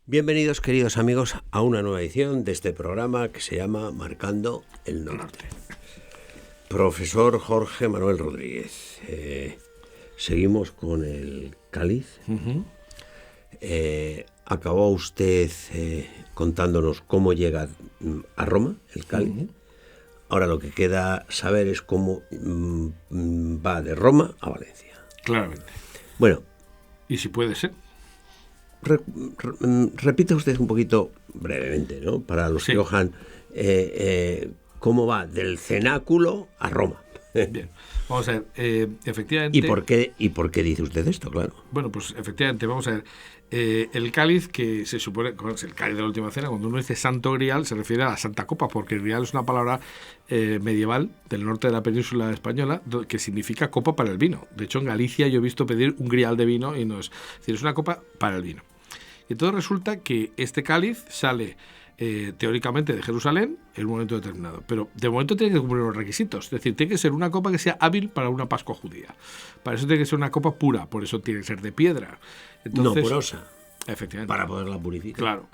Bienvenidos, queridos amigos, a una nueva edición de este programa que se llama Marcando el Norte. Profesor Jorge Manuel Rodríguez. Seguimos con el cáliz. Acabó usted contándonos cómo llega a Roma, el cáliz. Ahora lo que queda saber es cómo va de Roma a Valencia. Claramente. Bueno. ¿Y si puede ser? Repita usted un poquito brevemente, ¿no? Para los que ojan, cómo va del cenáculo a Roma. Bien, vamos a ver, efectivamente... ¿Y por qué dice usted esto, claro? Bueno, pues efectivamente, vamos a ver, el cáliz que se supone, el cáliz de la última cena, cuando uno dice santo grial se refiere a la santa copa, porque grial es una palabra medieval del norte de la península española que significa copa para el vino. De hecho, en Galicia yo he visto pedir un grial de vino y no es decir, es una copa para el vino. Y entonces resulta que este cáliz sale teóricamente de Jerusalén en un momento determinado, pero de momento tiene que cumplir los requisitos, es decir, tiene que ser una copa que sea hábil para una Pascua judía. Para eso tiene que ser una copa pura, por eso tiene que ser de piedra. Entonces, no porosa. Efectivamente. Para poderla purificar. Claro.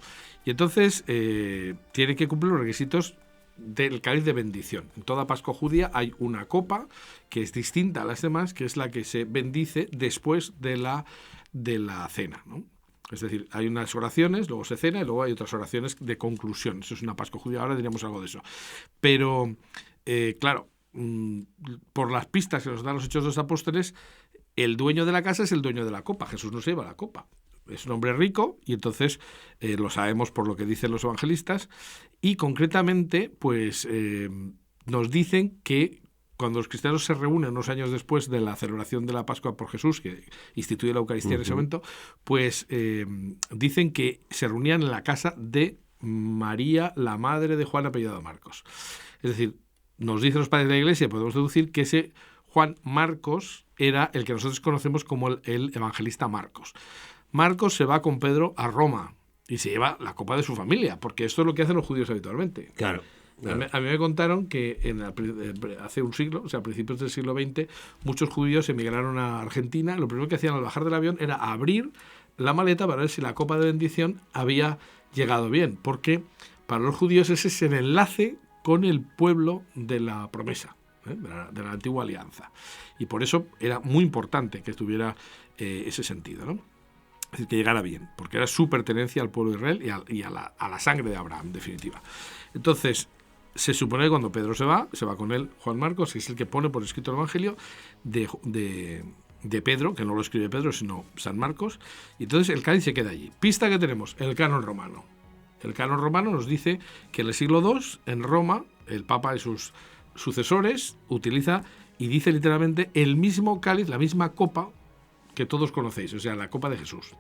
Y entonces tiene que cumplir los requisitos del cáliz de bendición. En toda Pascua judía hay una copa que es distinta a las demás, que es la que se bendice después de la cena, ¿no? Es decir, hay unas oraciones, luego se cena y luego hay otras oraciones de conclusión. Eso es una Pascua judía, ahora diríamos algo de eso. Pero, claro, por las pistas que nos dan los Hechos de los Apóstoles, el dueño de la casa es el dueño de la copa. Jesús no se lleva la copa. Es un hombre rico y entonces lo sabemos por lo que dicen los evangelistas. Y concretamente, pues nos dicen que cuando los cristianos se reúnen unos años después de la celebración de la Pascua por Jesús, que instituye la Eucaristía en ese momento, pues dicen que se reunían en la casa de María, la madre de Juan apellidado Marcos. Es decir, nos dicen los padres de la Iglesia, podemos deducir que ese Juan Marcos era el que nosotros conocemos como el evangelista Marcos. Marcos se va con Pedro a Roma y se lleva la copa de su familia, porque esto es lo que hacen los judíos habitualmente. Claro. Claro. A mí me contaron que hace un siglo, o sea, a principios del siglo XX, muchos judíos emigraron a Argentina. Lo primero que hacían al bajar del avión era abrir la maleta para ver si la copa de bendición había llegado bien, porque para los judíos ese es el enlace con el pueblo de la promesa, de la antigua alianza. Y por eso era muy importante que tuviera ese sentido, ¿no? Es decir, que llegara bien, porque era su pertenencia al pueblo de Israel y a la sangre de Abraham, en definitiva. Entonces, se supone que cuando Pedro se va con él Juan Marcos, que es el que pone por escrito el Evangelio de Pedro, que no lo escribe Pedro, sino San Marcos, y entonces el cáliz se queda allí. Pista que tenemos, el canon romano. El canon romano nos dice que en el siglo II, en Roma, el Papa y sus sucesores utiliza y dice literalmente el mismo cáliz, la misma copa que todos conocéis, o sea, la copa de Jesús.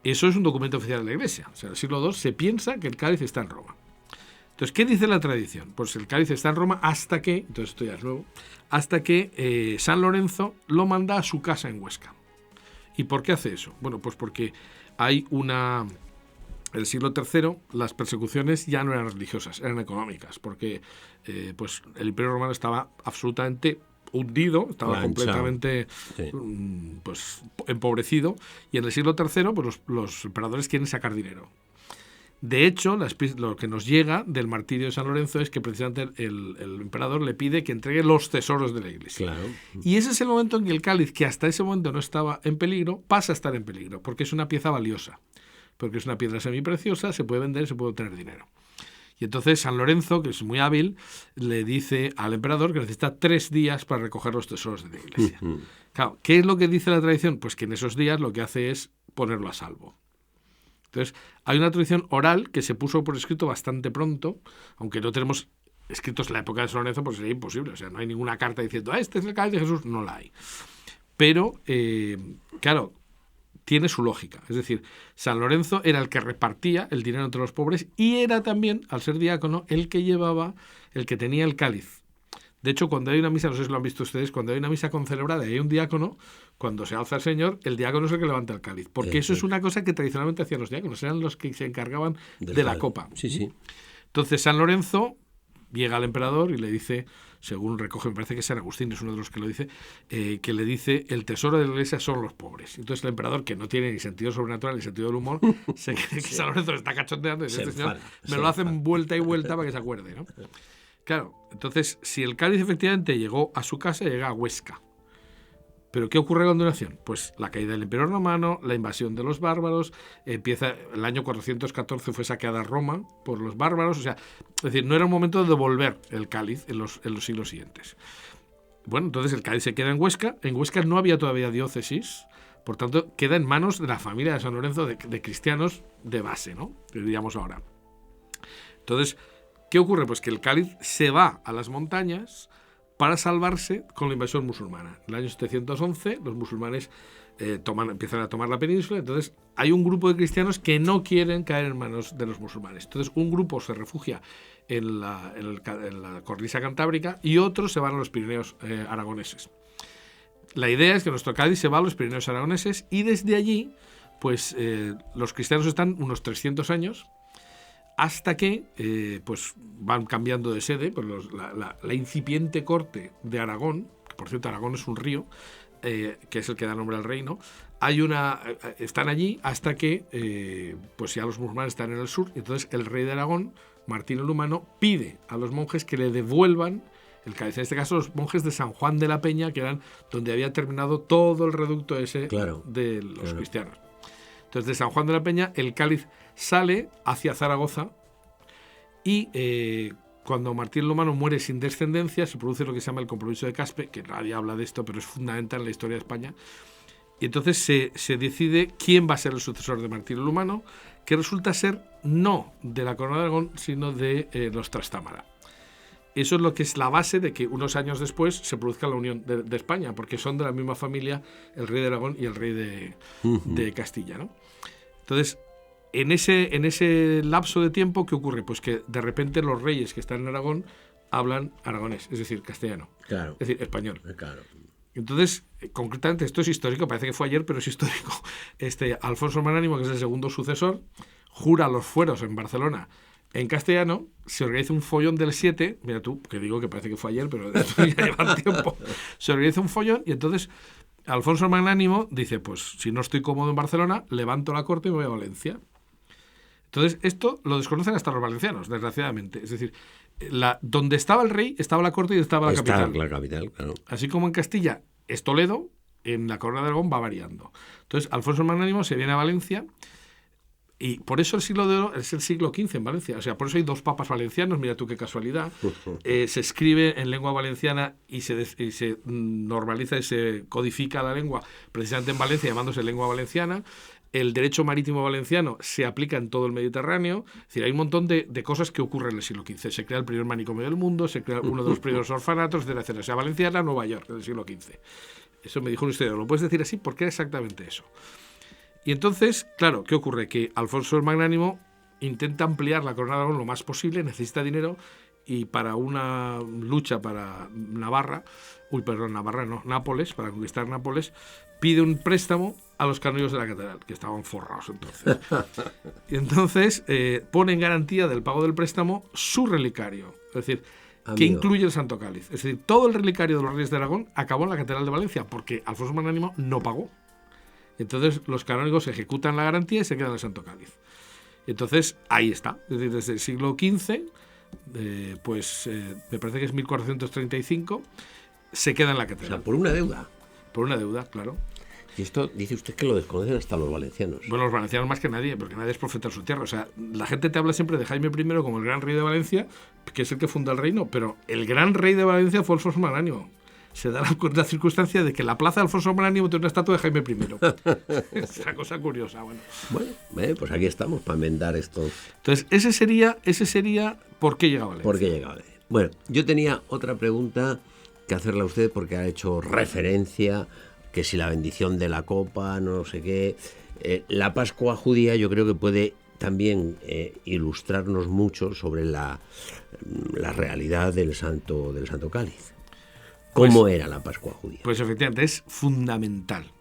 Eso es un documento oficial de la Iglesia. O sea, en el siglo II se piensa que el cáliz está en Roma. Entonces, ¿qué dice la tradición? Pues el cáliz está en Roma hasta que, entonces esto ya es nuevo, hasta que San Lorenzo lo manda a su casa en Huesca. ¿Y por qué hace eso? Bueno, pues porque hay en el siglo III las persecuciones ya no eran religiosas, eran económicas, porque pues el Imperio Romano estaba absolutamente hundido, estaba completamente pues empobrecido, y en el siglo III pues los emperadores quieren sacar dinero. De hecho, lo que nos llega del martirio de San Lorenzo es que precisamente el emperador le pide que entregue los tesoros de la Iglesia. Claro. Y ese es el momento en que el cáliz, que hasta ese momento no estaba en peligro, pasa a estar en peligro, porque es una pieza valiosa, porque es una piedra semipreciosa, se puede vender, se puede obtener dinero. Y entonces San Lorenzo, que es muy hábil, le dice al emperador que necesita 3 días para recoger los tesoros de la Iglesia. Claro, ¿qué es lo que dice la tradición? Pues que en esos días lo que hace es ponerlo a salvo. Entonces, hay una tradición oral que se puso por escrito bastante pronto, aunque no tenemos escritos en la época de San Lorenzo, pues sería imposible. O sea, no hay ninguna carta diciendo, este es el cáliz de Jesús, no la hay. Pero, claro, tiene su lógica. Es decir, San Lorenzo era el que repartía el dinero entre los pobres y era también, al ser diácono, el que tenía el cáliz. De hecho, cuando hay una misa, no sé si lo han visto ustedes, cuando hay una misa concelebrada y hay un diácono, cuando se alza el Señor, el diácono es el que levanta el cáliz. Porque eso es una cosa que tradicionalmente hacían los diáconos, eran los que se encargaban de la copa. Sí, sí. Entonces, San Lorenzo llega al emperador y le dice, según recoge, me parece que San Agustín es uno de los que lo dice, que le dice, el tesoro de la iglesia son los pobres. Entonces el emperador, que no tiene ni sentido sobrenatural ni sentido del humor, se cree que San Lorenzo le está cachondeando y dice, este señor me lo hacen vuelta y vuelta para que se acuerde, ¿no? Claro, entonces, si el cáliz efectivamente llegó a su casa, llega a Huesca. ¿Pero qué ocurre a continuación? Pues la caída del Imperio Romano, la invasión de los bárbaros, empieza el año 414 fue saqueada Roma por los bárbaros, o sea, es decir, no era un momento de devolver el cáliz en los siglos siguientes. Bueno, entonces el cáliz se queda en Huesca no había todavía diócesis, por tanto queda en manos de la familia de San Lorenzo, de cristianos de base, ¿no? Que diríamos ahora. Entonces, ¿qué ocurre? Pues que el cáliz se va a las montañas para salvarse con la invasión musulmana. En el año 711 los musulmanes empiezan a tomar la península, entonces hay un grupo de cristianos que no quieren caer en manos de los musulmanes. Entonces un grupo se refugia en la cornisa cantábrica y otros se van a los Pirineos aragoneses. La idea es que nuestro Cádiz se va a los Pirineos aragoneses y desde allí pues los cristianos están unos 300 años hasta que pues van cambiando de sede, pues la incipiente corte de Aragón, que por cierto Aragón es un río, que es el que da nombre al reino, están allí hasta que pues ya los musulmanes están en el sur, y entonces el rey de Aragón, Martín el Humano, pide a los monjes que le devuelvan el cáliz. En este caso los monjes de San Juan de la Peña, que eran donde había terminado todo el reducto ese de los cristianos. Entonces de San Juan de la Peña el cáliz sale hacia Zaragoza y cuando Martín el Humano muere sin descendencia se produce lo que se llama el compromiso de Caspe, que nadie habla de esto pero es fundamental en la historia de España, y entonces se decide quién va a ser el sucesor de Martín el Humano, que resulta ser no de la corona de Aragón sino de los Trastámara. Eso es lo que es la base de que unos años después se produzca la unión de España, porque son de la misma familia el rey de Aragón y el rey de Castilla, ¿no? Entonces, en ese lapso de tiempo, ¿qué ocurre? Pues que de repente los reyes que están en Aragón hablan aragonés, es decir, castellano, claro. Es decir, español. Claro. Entonces, concretamente, esto es histórico, parece que fue ayer, pero es histórico. Alfonso el Magnánimo, que es el segundo sucesor, jura los fueros en Barcelona en castellano, se organiza un follón del 7, mira tú, que digo que parece que fue ayer, pero esto ya lleva tiempo, se organiza un follón y entonces Alfonso el Magnánimo dice, pues si no estoy cómodo en Barcelona, levanto la corte y me voy a Valencia. Entonces esto lo desconocen hasta los valencianos, desgraciadamente. Es decir, donde estaba el rey, estaba la corte y estaba la capital. La capital, claro. Así como en Castilla es Toledo, en la corona de Aragón va variando. Entonces Alfonso el Magnánimo se viene a Valencia. Y por eso el siglo de oro es el siglo XV en Valencia. O sea, por eso hay dos papas valencianos, mira tú qué casualidad. Se escribe en lengua valenciana y se normaliza y se codifica la lengua precisamente en Valencia, llamándose lengua valenciana. El derecho marítimo valenciano se aplica en todo el Mediterráneo. Es decir, hay un montón de cosas que ocurren en el siglo XV. Se crea el primer manicomio del mundo, se crea uno de los primeros orfanatos de la Universidad Valenciana, Nueva York, en el siglo XV. Eso me dijo un historiador. ¿Lo puedes decir así? ¿Por qué exactamente eso? Y entonces, claro, ¿qué ocurre? Que Alfonso el Magnánimo intenta ampliar la corona de Aragón lo más posible, necesita dinero y para una lucha para Nápoles, para conquistar Nápoles, pide un préstamo a los canónigos de la catedral, que estaban forrados entonces. Y entonces pone en garantía del pago del préstamo su relicario, es decir, que incluye el Santo Cáliz. Es decir, todo el relicario de los reyes de Aragón acabó en la catedral de Valencia, porque Alfonso el Magnánimo no pagó. Entonces los canónigos ejecutan la garantía y se queda en el Santo Cáliz. Entonces ahí está, es decir, desde el siglo XV, me parece que es 1435, se queda en la catedral. O sea, por una deuda. Por una deuda, claro. Y esto dice usted que lo desconocen hasta los valencianos. Bueno, los valencianos más que nadie, porque nadie es profeta en su tierra. O sea, la gente te habla siempre de Jaime I como el gran rey de Valencia, que es el que funda el reino, pero el gran rey de Valencia fue Alfonso Magnánimo. Se da la circunstancia de que la plaza de Alfonso Magnánimo tiene una estatua de Jaime I. Es una cosa curiosa. Bueno, pues aquí estamos para enmendar estos. Entonces, ese sería ¿por qué llega a Valencia? ¿Por qué llega a Valencia? Bueno, yo tenía otra pregunta que hacerle a usted porque ha hecho referencia que si la bendición de la copa, no sé qué. La Pascua judía yo creo que puede también ilustrarnos mucho sobre la realidad del Santo Cáliz. ¿Cómo era la Pascua judía? Pues efectivamente es fundamental.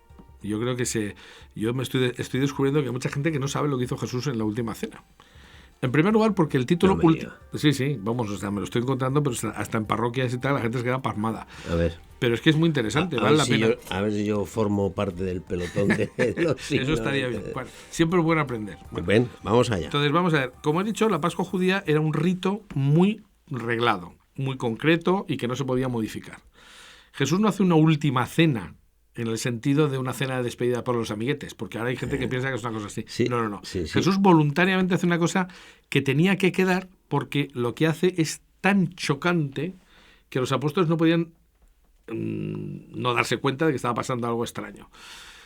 Yo creo que yo me estoy descubriendo que hay mucha gente que no sabe lo que hizo Jesús en la última cena. En primer lugar, porque el título... No me diga. Sí, vamos, o sea, me lo estoy encontrando, pero hasta en parroquias y tal, la gente se queda pasmada. A ver. Pero es que es muy interesante, A vale ver la si pena. a ver si yo formo parte del pelotón de los signos. Eso estaría bien. Bueno, siempre es bueno aprender. Bueno, Ven, vamos allá. entonces, vamos a ver. Como he dicho, la Pascua judía era un rito muy reglado, muy concreto y que no se podía modificar. Jesús no hace una última cena en el sentido de una cena de despedida por los amiguetes, porque ahora hay gente que piensa que es una cosa así. Sí, No. sí. Jesús voluntariamente hace una cosa que tenía que quedar porque lo que hace es tan chocante que los apóstoles no podían no darse cuenta de que estaba pasando algo extraño.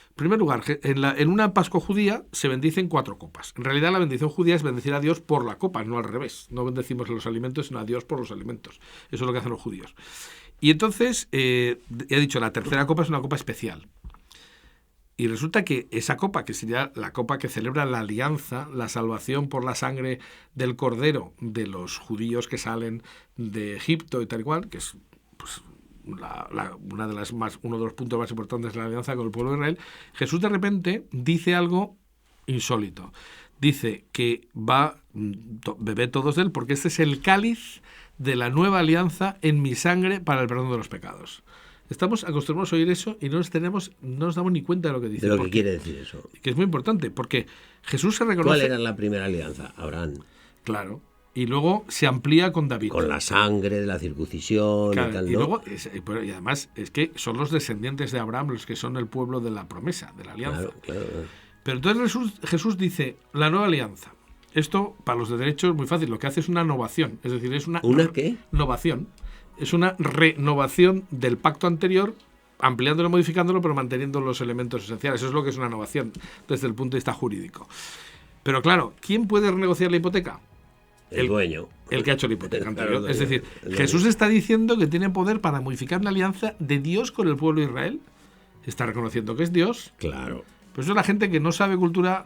En primer lugar, en una Pascua judía se bendicen 4 copas. En realidad la bendición judía es bendecir a Dios por la copa, no al revés. No bendecimos los alimentos, sino a Dios por los alimentos. Eso es lo que hacen los judíos. Y entonces, he dicho, la tercera copa es una copa especial. Y resulta que esa copa, que sería la copa que celebra la alianza, la salvación por la sangre del Cordero de los judíos que salen de Egipto y tal y cual, que es pues, uno de los puntos más importantes de la alianza con el pueblo de Israel, Jesús de repente dice algo insólito. Dice que va beber todos de él porque este es el cáliz de la nueva alianza en mi sangre para el perdón de los pecados. Estamos acostumbrados a oír eso y no nos damos ni cuenta de lo que dice. De lo que quiere decir eso. Que es muy importante, porque Jesús se reconoce... ¿Cuál era la primera alianza? Abraham. Claro. Y luego se amplía con David. Con la sangre de la circuncisión Claro, y tal, ¿no? y luego, y además es que son los descendientes de Abraham los que son el pueblo de la promesa, de la alianza. Claro. Pero entonces Jesús dice, la nueva alianza. Esto, para los de derecho, es muy fácil. Lo que hace es una novación. Es decir, es una... ¿Una qué? Novación. Es una renovación del pacto anterior, ampliándolo, modificándolo, pero manteniendo los elementos esenciales. Eso es lo que es una novación desde el punto de vista jurídico. Pero claro, ¿quién puede renegociar la hipoteca? El dueño. El que ha hecho la hipoteca anterior. Claro, es decir, el Jesús está diciendo que tiene poder para modificar la alianza de Dios con el pueblo de Israel. Está reconociendo que es Dios. Claro. Por eso la gente que no sabe cultura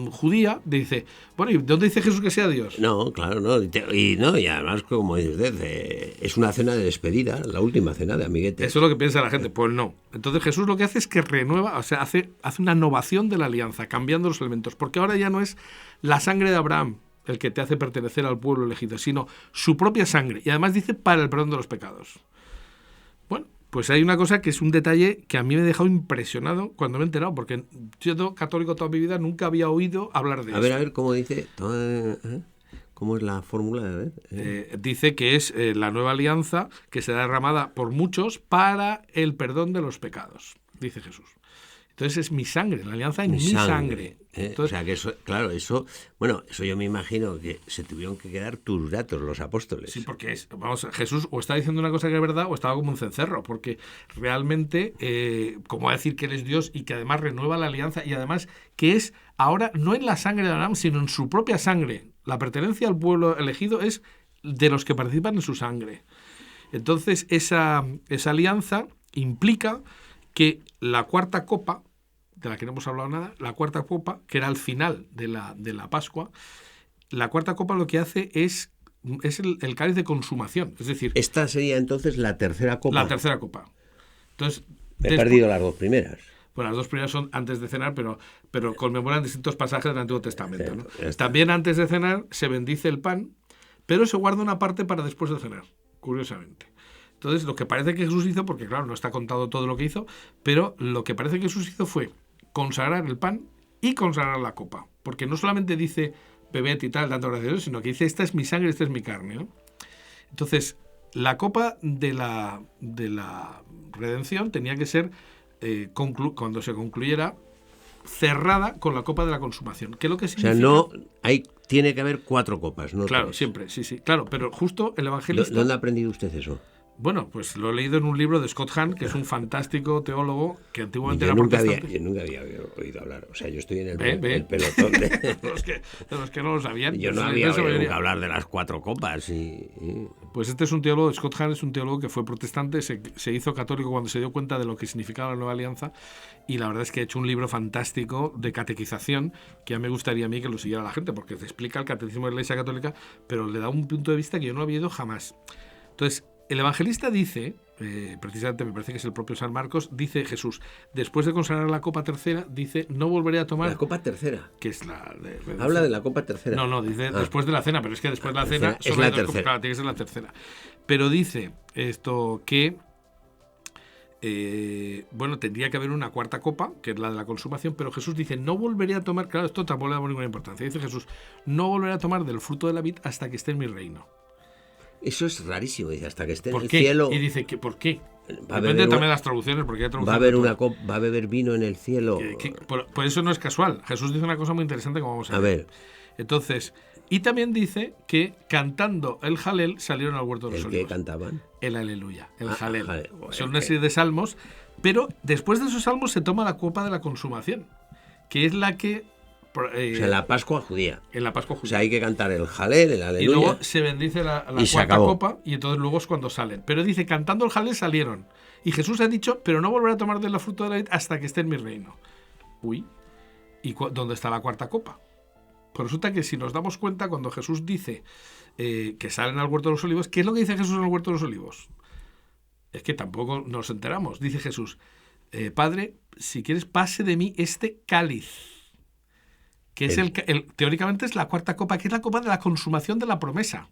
judía dice, bueno, ¿y dónde dice Jesús que sea Dios? No, claro, no. Y además, como dice usted, es una cena de despedida, la última cena de amiguetes. Eso es lo que piensa la gente. Pues no. Entonces Jesús lo que hace es que renueva, o sea, hace una innovación de la alianza, cambiando los elementos. Porque ahora ya no es la sangre de Abraham el que te hace pertenecer al pueblo elegido, sino su propia sangre. Y además dice para el perdón de los pecados. Bueno, pues hay una cosa que es un detalle que a mí me ha dejado impresionado cuando me he enterado, porque yo, católico toda mi vida, nunca había oído hablar de eso. A ver, ¿cómo dice? ¿Cómo es la fórmula? A ver. Dice que es la nueva alianza que será derramada por muchos para el perdón de los pecados, dice Jesús. Entonces es mi sangre, la alianza en mi sangre. Entonces, o sea que eso, claro, eso yo me imagino que se tuvieron que quedar turatos los apóstoles. sí, porque Jesús o está diciendo una cosa que es verdad o estaba como un cencerro, porque realmente, como va a decir que él es Dios y que además renueva la alianza y además que es ahora no en la sangre de Abraham, sino en su propia sangre. La pertenencia al pueblo elegido es de los que participan en su sangre. Entonces esa alianza implica que la cuarta copa, de la que no hemos hablado nada, la cuarta copa, que era el final de la Pascua, la cuarta copa lo que hace es el cáliz de consumación. Es decir, esta sería entonces la tercera copa. La tercera copa. Entonces, he perdido las dos primeras. Bueno, las dos primeras son antes de cenar, pero conmemoran distintos pasajes del Antiguo Testamento, ¿no? También antes de cenar se bendice el pan, pero se guarda una parte para después de cenar, curiosamente. Entonces, lo que parece que Jesús hizo, porque claro, no está contado todo lo que hizo, pero lo que parece que Jesús hizo fue consagrar el pan y consagrar la copa. Porque no solamente dice bebed y tal, dando gracias a Dios, sino que dice esta es mi sangre, esta es mi carne, ¿no? Entonces, la copa de la redención tenía que ser, cuando se concluyera, cerrada con la copa de la consumación. ¿Qué es lo que significa? O sea, tiene que haber 4 copas, ¿no? Claro, 3. Siempre, sí. Claro, pero justo el evangelista... ¿Dónde ha aprendido usted eso? Bueno, pues lo he leído en un libro de Scott Hahn, que es un fantástico teólogo que antiguamente yo era nunca protestante. Yo nunca había oído hablar. O sea, yo estoy en el pelotón de los que no lo sabían. Yo no había oído nunca hablar de las 4 copas. Pues este es un teólogo, Scott Hahn es un teólogo que fue protestante, se hizo católico cuando se dio cuenta de lo que significaba la Nueva Alianza, y la verdad es que ha hecho un libro fantástico de catequización que ya me gustaría a mí que lo siguiera la gente, porque te explica el catecismo de la Iglesia Católica, pero le da un punto de vista que yo no había oído jamás. Entonces, el evangelista dice, precisamente me parece que es el propio San Marcos, dice Jesús, después de consagrar la copa tercera, dice, no volveré a tomar... La copa tercera. Que es la... Habla de la copa tercera. No, dice después de la cena, pero es que después de la cena... Es la tercera. Claro, tiene que ser la tercera. Pero dice esto que... tendría que haber una cuarta copa, que es la de la consumación, pero Jesús dice, no volveré a tomar... Claro, esto tampoco le da ninguna importancia. Dice Jesús, no volveré a tomar del fruto de la vid hasta que esté en mi reino. Eso es rarísimo, dice, hasta que esté en ¿Por el qué? cielo. Y dice que ¿por qué? Depende también de las traducciones, porque hay traducciones. Va a beber vino en el cielo. Por eso no es casual. Jesús dice una cosa muy interesante, como vamos a ver. Entonces, y también dice que cantando el Jalel salieron al huerto de los olivos. ¿El qué cantaban? El Aleluya, el Jalel. Bueno, son una serie de salmos, pero después de esos salmos se toma la copa de la consumación, que es la que... o sea, en la Pascua judía. En la Pascua judía. O sea, hay que cantar el Jalel, el Aleluya. Y luego se bendice la cuarta copa y entonces luego es cuando salen. Pero dice, cantando el Jalel salieron. Y Jesús ha dicho, pero no volveré a tomar de la fruta de la vid hasta que esté en mi reino. Uy, ¿y dónde está la cuarta copa? Pues resulta que si nos damos cuenta, cuando Jesús dice que salen al huerto de los olivos, ¿qué es lo que dice Jesús en el huerto de los olivos? Es que tampoco nos enteramos. Dice Jesús, Padre, si quieres, pase de mí este cáliz. Que es teóricamente es la cuarta copa, que es la copa de la consumación de la promesa.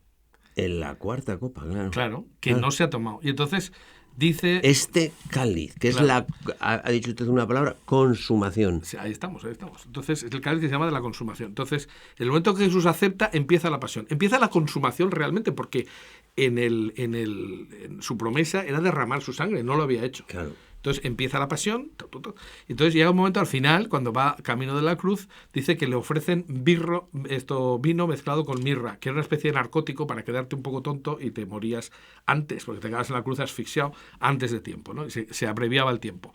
En la cuarta copa, claro. Claro, que no se ha tomado. Y entonces dice... Este cáliz, que es ha dicho usted una palabra, consumación. Sí, ahí estamos. Entonces es el cáliz que se llama de la consumación. Entonces, en el momento que Jesús acepta, empieza la pasión. Empieza la consumación realmente, porque en su promesa era derramar su sangre, no lo había hecho. Claro. Entonces empieza la pasión. Entonces llega un momento al final, cuando va camino de la cruz, dice que le ofrecen vino mezclado con mirra, que era una especie de narcótico para quedarte un poco tonto y te morías antes, porque te quedabas en la cruz asfixiado antes de tiempo, ¿no? Y se abreviaba el tiempo.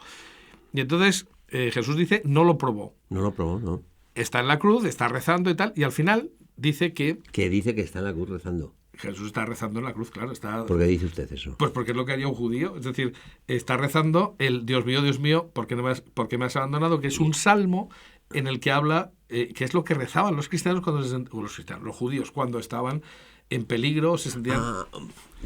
Y entonces Jesús dice, no lo probó. No lo probó, no. Está en la cruz, está rezando y tal, y al final dice que... Que dice que está en la cruz rezando. Jesús está rezando en la cruz, claro. ¿Por qué dice usted eso? Pues porque es lo que haría un judío. Es decir, está rezando el Dios mío, ¿por qué me has abandonado? Que es un salmo en el que habla, que es lo que rezaban los cristianos los judíos cuando estaban en peligro, se sentían...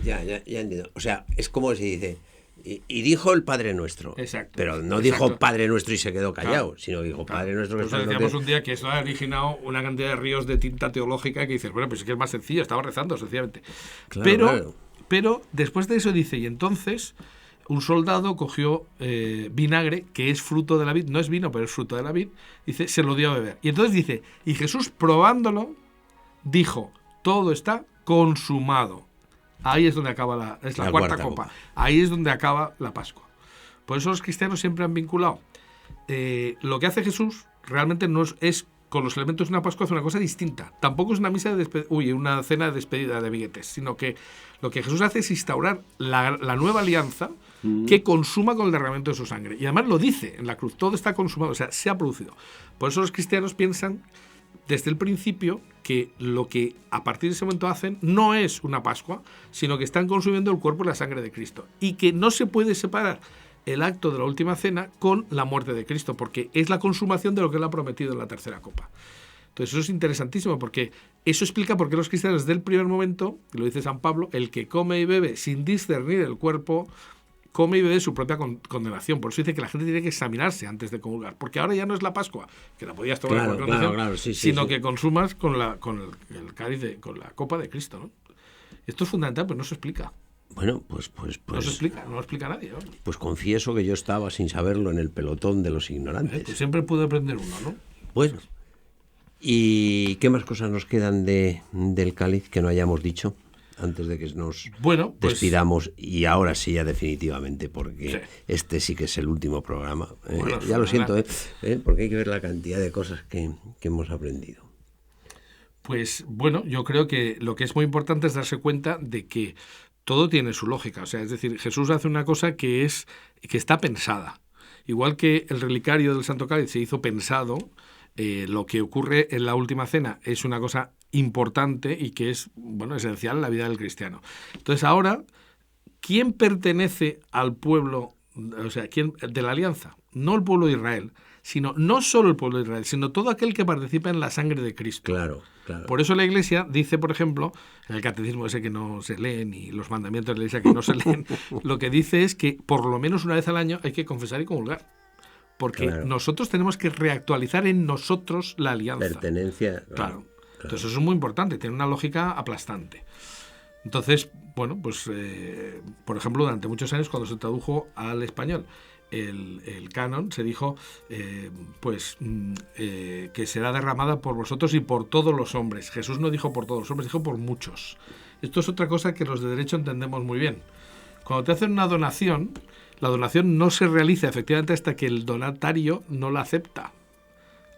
Ya entiendo. O sea, es como se dice... Y dijo el Padre Nuestro. Exacto. Pero no dijo Padre Nuestro y se quedó callado, sino dijo Padre Nuestro. Nosotros decíamos un día que eso ha originado una cantidad de ríos de tinta teológica que dices, bueno, pues es que es más sencillo, estaba rezando sencillamente. Claro, pero después de eso dice, y entonces un soldado cogió vinagre, que es fruto de la vid, no es vino, pero es fruto de la vid, dice, se lo dio a beber. Y entonces dice, y Jesús probándolo, dijo, todo está consumado. Ahí es donde acaba la cuarta copa. Ahí es donde acaba la Pascua. Por eso los cristianos siempre han vinculado. Lo que hace Jesús realmente no es con los elementos de una Pascua, hace una cosa distinta. Tampoco es una misa una cena de despedida de amiguetes, sino que lo que Jesús hace es instaurar la nueva alianza que consuma con el derramamiento de su sangre. Y además lo dice en la cruz, todo está consumado, o sea, se ha producido. Por eso los cristianos piensan desde el principio que lo que a partir de ese momento hacen no es una Pascua, sino que están consumiendo el cuerpo y la sangre de Cristo. Y que no se puede separar el acto de la última cena con la muerte de Cristo, porque es la consumación de lo que él ha prometido en la tercera copa. Entonces eso es interesantísimo, porque eso explica por qué los cristianos desde el primer momento, lo dice San Pablo, el que come y bebe sin discernir el cuerpo, come y bebe su propia condenación. Por eso dice que la gente tiene que examinarse antes de comulgar, porque ahora ya no es la Pascua, que la podías tomar con condenación, sino que consumas con el cáliz, con la copa de Cristo, ¿no? Esto es fundamental, pero no se explica. Bueno, pues no se explica, no lo explica nadie, ¿no? Pues confieso que yo estaba sin saberlo en el pelotón de los ignorantes. Pues siempre puede aprender uno, ¿no? Bueno, ¿y qué más cosas nos quedan del cáliz que no hayamos dicho antes de que nos despidamos? Y ahora sí, ya definitivamente, porque este sí que es el último programa. Ya lo siento, porque hay que ver la cantidad de cosas que hemos aprendido. Pues bueno, yo creo que lo que es muy importante es darse cuenta de que todo tiene su lógica. O sea, es decir, Jesús hace una cosa que está pensada. Igual que el relicario del Santo Cáliz se hizo pensado, lo que ocurre en la última cena es una cosa importante y que es, esencial en la vida del cristiano. Entonces ahora, ¿quién pertenece al pueblo, quién de la alianza? No el pueblo de Israel, sino no solo el pueblo de Israel, sino todo aquel que participa en la sangre de Cristo. Claro, claro. Por eso la Iglesia dice, por ejemplo, en el catecismo ese que no se leen y los mandamientos de la Iglesia que no se leen, lo que dice es que por lo menos una vez al año hay que confesar y comulgar. Porque nosotros tenemos que reactualizar en nosotros la alianza. Pertenencia. Claro. Entonces eso es muy importante, tiene una lógica aplastante. Entonces, bueno, pues por ejemplo, durante muchos años cuando se tradujo al español el canon, se dijo que será derramada por vosotros y por todos los hombres. Jesús no dijo por todos los hombres, dijo por muchos. Esto es otra cosa que los de derecho entendemos muy bien. Cuando te hacen una donación, la donación no se realiza efectivamente hasta que el donatario no la acepta.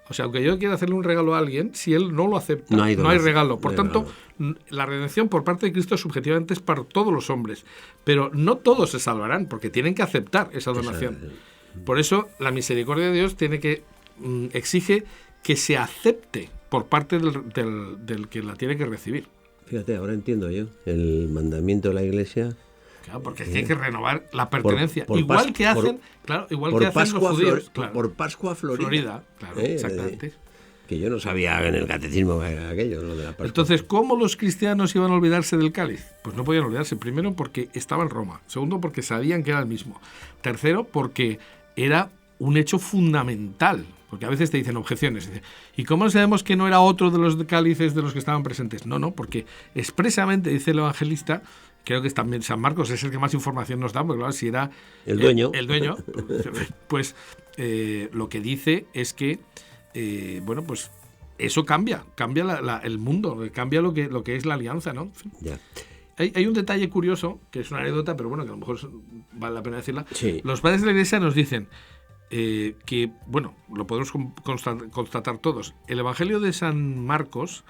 O sea, aunque yo quiera hacerle un regalo a alguien, si él no lo acepta, no hay regalo. Por tanto, la redención por parte de Cristo subjetivamente es para todos los hombres. Pero no todos se salvarán, porque tienen que aceptar esa donación. Por eso, la misericordia de Dios exige que se acepte por parte del que la tiene que recibir. Fíjate, ahora entiendo yo el mandamiento de la Iglesia. Claro, porque hay que renovar la pertenencia. Igual que hacen los judíos. Por Pascua Florida. Claro, exactamente. Que yo no sabía en el catecismo aquello, lo de la Pascua. Entonces, ¿cómo los cristianos iban a olvidarse del cáliz? Pues no podían olvidarse. Primero, porque estaba en Roma. Segundo, porque sabían que era el mismo. Tercero, porque era un hecho fundamental. Porque a veces te dicen objeciones. ¿Y cómo sabemos que no era otro de los cálices de los que estaban presentes? No, porque expresamente dice el evangelista, creo que es también San Marcos, es el que más información nos da, porque claro, si era el dueño, pues lo que dice es que, pues eso cambia el mundo, cambia lo que es la alianza, ¿no? Ya. Hay un detalle curioso, que es una anécdota, pero bueno, que a lo mejor vale la pena decirla. Sí. Los padres de la Iglesia nos dicen que, bueno, lo podemos constatar todos. El Evangelio de San Marcos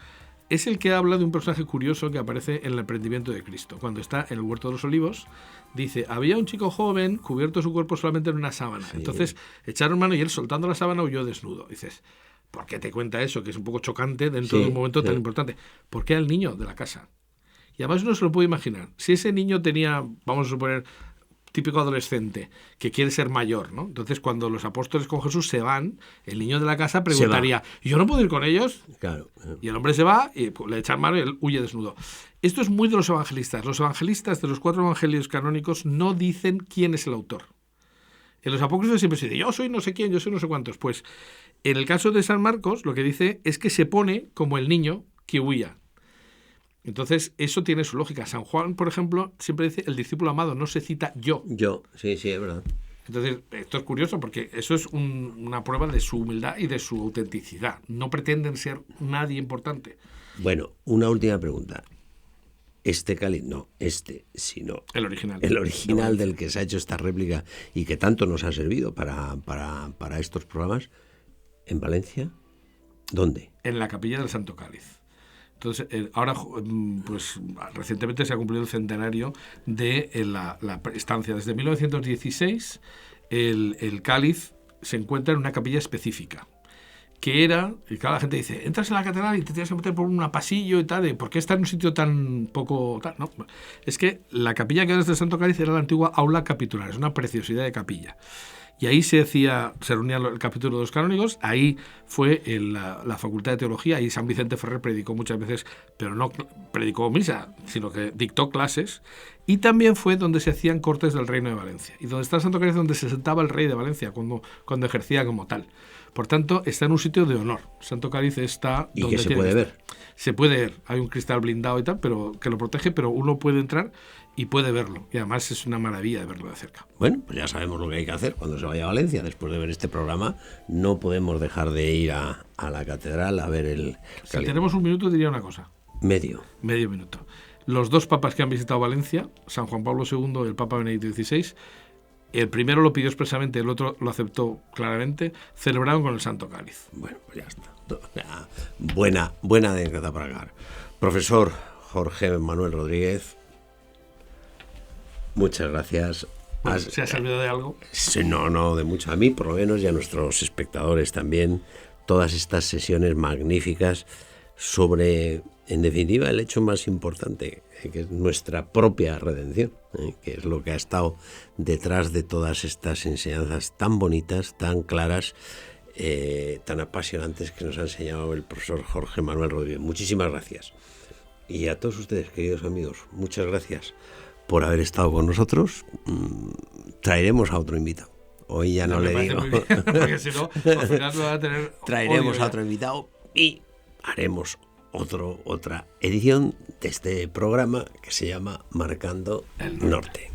es el que habla de un personaje curioso que aparece en el emprendimiento de Cristo. Cuando está en el Huerto de los Olivos, dice, había un chico joven cubierto su cuerpo solamente en una sábana. Sí. Entonces echaron mano y él, soltando la sábana, huyó desnudo. Dices, ¿por qué te cuenta eso? Que es un poco chocante dentro de un momento tan importante. Porque era el niño de la casa. Y además uno se lo puede imaginar. Si ese niño tenía, vamos a suponer, típico adolescente que quiere ser mayor, ¿no? Entonces, cuando los apóstoles con Jesús se van, el niño de la casa preguntaría, ¿yo no puedo ir con ellos? Claro. Y el hombre se va y le echan mano y él huye desnudo. Esto es muy de los evangelistas. Los evangelistas de los 4 evangelios canónicos no dicen quién es el autor. En los apócrifos siempre se dice, yo soy no sé quién, yo soy no sé cuántos. Pues en el caso de San Marcos, lo que dice es que se pone como el niño que huía. Entonces, eso tiene su lógica. San Juan, por ejemplo, siempre dice el discípulo amado, no se cita yo. Yo, sí, es verdad. Entonces, esto es curioso porque eso es una prueba de su humildad y de su autenticidad. No pretenden ser nadie importante. Bueno, una última pregunta. Este cáliz, sino el original. El original del que se ha hecho esta réplica y que tanto nos ha servido para estos programas, ¿en Valencia? ¿Dónde? En la capilla del Santo Cáliz. Entonces, ahora, pues recientemente se ha cumplido el centenario de la estancia. Desde 1916, el cáliz se encuentra en una capilla específica, que era, y claro, la gente dice, entras en la catedral y te tienes que meter por un pasillo y tal, ¿por qué está en un sitio tan poco tal? No, es que la capilla que era desde el Santo Cáliz era la antigua aula capitular, es una preciosidad de capilla. Y ahí se reunía el capítulo de los canónigos, ahí fue la Facultad de Teología, ahí San Vicente Ferrer predicó muchas veces, pero no predicó misa, sino que dictó clases, y también fue donde se hacían cortes del Reino de Valencia, y donde está el Santo Cáliz, donde se sentaba el rey de Valencia cuando ejercía como tal. Por tanto, está en un sitio de honor. Santo Cáliz está ¿Y donde que se puede ver? Se puede ver, hay un cristal blindado y tal, pero que lo protege, pero uno puede entrar y puede verlo. Y además es una maravilla de verlo de cerca. Bueno, pues ya sabemos lo que hay que hacer cuando se vaya a Valencia. Después de ver este programa, no podemos dejar de ir a la catedral a ver el Si tenemos un minuto, diría una cosa. Medio minuto. Los 2 papas que han visitado Valencia, San Juan Pablo II y el Papa Benedicto XVI, el primero lo pidió expresamente, el otro lo aceptó claramente, celebraron con el Santo Cáliz. Bueno, pues ya está. Buena anécdota para acabar. Profesor Jorge Manuel Rodríguez, muchas gracias. Bueno, ¿se ha servido de algo? No, de mucho. A mí, por lo menos, y a nuestros espectadores también, todas estas sesiones magníficas sobre, en definitiva, el hecho más importante, que es nuestra propia redención, que es lo que ha estado detrás de todas estas enseñanzas tan bonitas, tan claras, tan apasionantes que nos ha enseñado el profesor Jorge Manuel Rodríguez. Muchísimas gracias. Y a todos ustedes, queridos amigos, muchas gracias por haber estado con nosotros. Traeremos a otro invitado. Hoy ya no le digo. Muy bien, porque si no, al final lo va a tener. Traeremos a otro invitado y haremos otra edición de este programa que se llama Marcando el Norte.